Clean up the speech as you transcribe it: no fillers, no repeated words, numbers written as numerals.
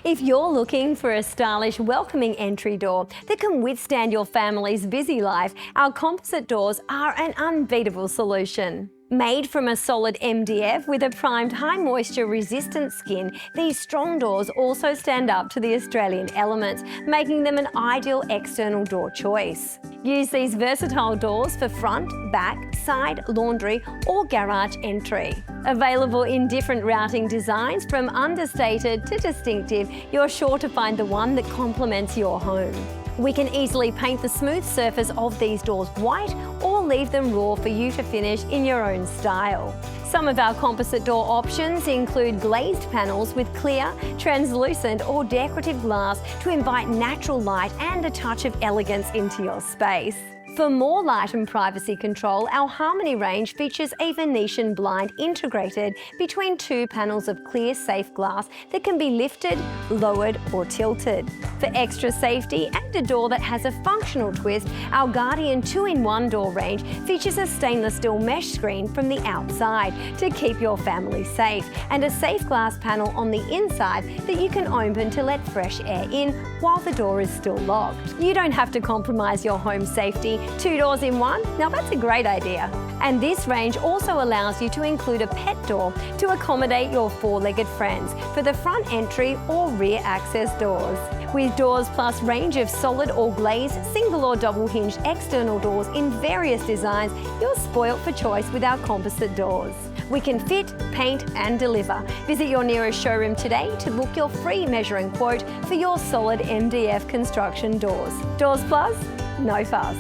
If you're looking for a stylish, welcoming entry door that can withstand your family's busy life, our composite doors are an unbeatable solution. Made from a solid MDF with a primed high moisture resistant skin, these strong doors also stand up to the Australian elements, making them an ideal external door choice. Use these versatile doors for front, back, side, laundry or garage entry. Available in different routing designs from understated to distinctive, you're sure to find the one that complements your home. We can easily paint the smooth surface of these doors white or leave them raw for you to finish in your own style. Some of our composite door options include glazed panels with clear, translucent or decorative glass to invite natural light and a touch of elegance into your space. For more light and privacy control, our Harmony range features a Venetian blind integrated between two panels of clear, safe glass that can be lifted, lowered or tilted. For extra safety and a door that has a functional twist, our Guardian 2-in-1 door range features a stainless steel mesh screen from the outside to keep your family safe, and a safe glass panel on the inside that you can open to let fresh air in while the door is still locked. You don't have to compromise your home safety. 2 doors in one? Now that's a great idea. And this range also allows you to include a pet door to accommodate your 4-legged friends for the front entry or rear access doors. With Doors Plus range of solid or glazed, single or double hinged external doors in various designs, you're spoilt for choice with our composite doors. We can fit, paint and deliver. Visit your nearest showroom today to book your free measuring quote for your solid MDF construction doors. Doors Plus, no fuss.